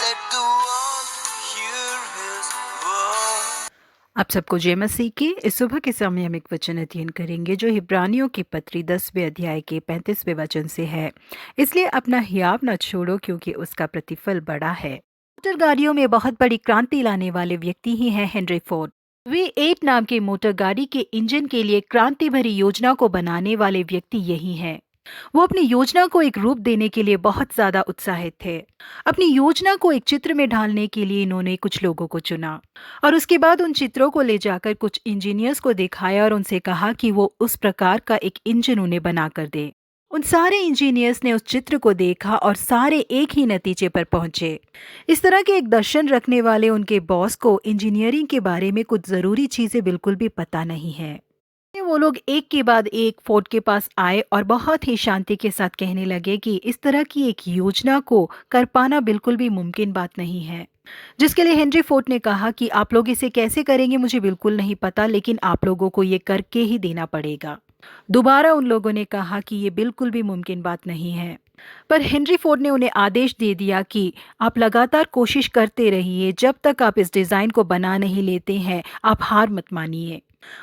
Let the world hear his word. आप सबको जय मसीह की। इस सुबह के समय हम एक वचन अध्ययन करेंगे जो इब्रानियों की पत्री 10वें अध्याय के 35वें वचन से है। इसलिए अपना हियाव न छोड़ो क्योंकि उसका प्रतिफल बड़ा है। मोटर गाड़ियों में बहुत बड़ी क्रांति लाने वाले व्यक्ति ही हैं हेनरी फोर्ड। V8 नाम के मोटर गाड़ी के इंजन के लिए क्रांति भरी योजना को बनाने वाले व्यक्ति यही हैं। वो अपनी योजना को एक रूप देने के लिए बहुत ज्यादा उत्साहित थे। अपनी योजना को एक चित्र में ढालने के लिए इन्होंने कुछ लोगों को चुना और उसके बाद उन चित्रों को ले जाकर कुछ इंजीनियर्स को दिखाया और उनसे कहा कि वो उस प्रकार का एक इंजन उन्हें बना कर दे। उन सारे इंजीनियर्स ने उस चित्र को देखा और सारे एक ही नतीजे पर पहुंचे। इस तरह के एक दर्शन रखने वाले उनके बॉस को इंजीनियरिंग के बारे में कुछ जरूरी चीजें बिल्कुल भी पता नहीं है। वो लोग एक के बाद एक फोर्ड के पास आए और बहुत ही शांति के साथ कहने लगे कि इस तरह की एक योजना को कर पाना बिल्कुल भी मुमकिन बात नहीं है। जिसके लिए हेनरी फोर्ड ने कहा कि आप लोग इसे कैसे करेंगे मुझे बिल्कुल नहीं पता, लेकिन आप लोगों को ये करके ही देना पड़ेगा। दोबारा उन लोगों ने कहा कि ये बिल्कुल भी मुमकिन बात नहीं है। पर हेनरी फोर्ड ने उन्हें आदेश दे दिया कि आप लगातार कोशिश करते रहिए, जब तक आप इस डिजाइन को बना नहीं लेते हैं आप हार मत मानिए।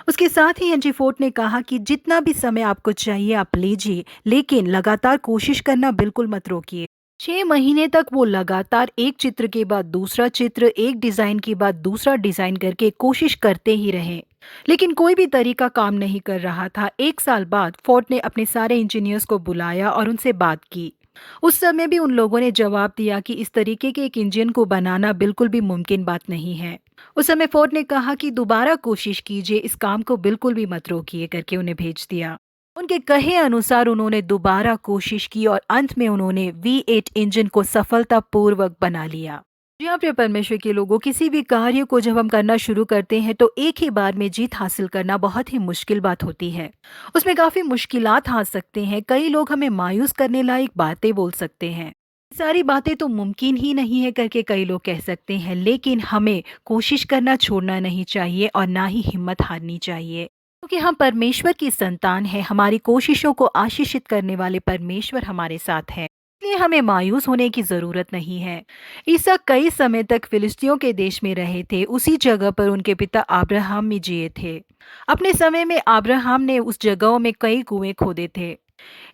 उसके साथ ही हेनरी फोर्ड ने कहा कि जितना भी समय आपको चाहिए आप लीजिए, लेकिन लगातार कोशिश करना बिल्कुल मत रोकिए। 6 महीने तक वो लगातार एक चित्र के बाद दूसरा चित्र, एक डिजाइन के बाद दूसरा डिजाइन करके कोशिश करते ही रहे, लेकिन कोई भी तरीका काम नहीं कर रहा था। 1 साल बाद फोर्ड ने अपने सारे इंजीनियर्स को बुलाया और उनसे बात की। उस समय भी उन लोगों ने जवाब दिया कि इस तरीके के एक इंजन को बनाना बिल्कुल भी मुमकिन बात नहीं है। उस समय फोर्ड ने कहा कि दोबारा कोशिश कीजिए, इस काम को बिल्कुल भी मत रोकिए करके उन्हें भेज दिया। उनके कहे अनुसार उन्होंने दोबारा कोशिश की और अंत में उन्होंने V8 इंजन को सफलतापूर्वक बना लिया। जी हाँ, प्रिय परमेश्वर के लोगों, किसी भी कार्य को जब हम करना शुरू करते हैं तो एक ही बार में जीत हासिल करना बहुत ही मुश्किल बात होती है। उसमें काफी मुश्किलात आ सकते हैं। कई लोग हमें मायूस करने लायक बातें बोल सकते हैं। सारी बातें तो मुमकिन ही नहीं है करके कई लोग कह सकते हैं, लेकिन हमें कोशिश करना छोड़ना नहीं चाहिए और ना ही हिम्मत हारनी चाहिए, क्योंकि हम परमेश्वर की संतान हैं। हमारी कोशिशों को आशीषित करने वाले परमेश्वर हमारे साथ हैं, इसलिए हमें मायूस होने की जरूरत नहीं है। ईसा कई समय तक फिलिस्तियों के देश में रहे थे। उसी जगह पर उनके पिता अब्राहम भी जिए थे। अपने समय में अब्राहम ने उस जगहों में कई कुएं खोदे थे।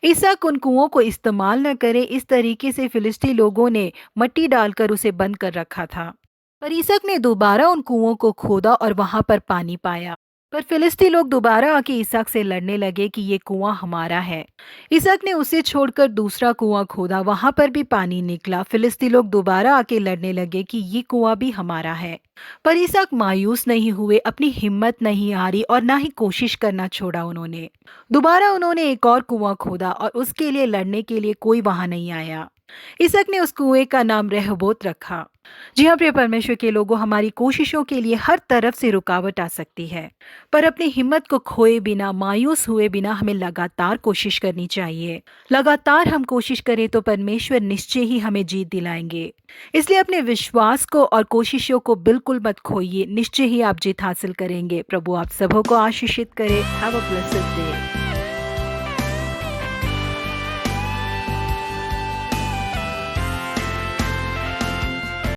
इसहाक उन कुओं को इस्तेमाल न करे, इस तरीके से फिलिस्ती लोगों ने मट्टी डालकर उसे बंद कर रखा था। पर इसहाक ने दोबारा उन कुओं को खोदा और वहां पर पानी पाया। पर फिलिस्ती लोग दोबारा आके इसहाक से लड़ने लगे कि ये कुआं हमारा है। इसहाक ने उसे छोड़कर दूसरा कुआं खोदा, वहां पर भी पानी निकला। फिलिस्ती लोग दोबारा आके लड़ने लगे कि ये कुआं भी हमारा है। पर इसहाक मायूस नहीं हुए, अपनी हिम्मत नहीं हारी और ना ही कोशिश करना छोड़ा उन्होंने। दोबारा उन्होंने एक और कुआं खोदा और उसके लिए लड़ने के लिए कोई वहां नहीं आया। इसहाक ने उस कुएं का नाम रहबोत रखा। जी हाँ, प्रिय परमेश्वर के लोगों, हमारी कोशिशों के लिए हर तरफ से रुकावट आ सकती है, पर अपनी हिम्मत को खोए बिना, मायूस हुए बिना हमें लगातार कोशिश करनी चाहिए। लगातार हम कोशिश करें तो परमेश्वर निश्चय ही हमें जीत दिलाएंगे। इसलिए अपने विश्वास को और कोशिशों को बिल्कुल मत खोइए, निश्चय ही आप जीत हासिल करेंगे। प्रभु आप सबों को आशीषित करे। Have a blessed day.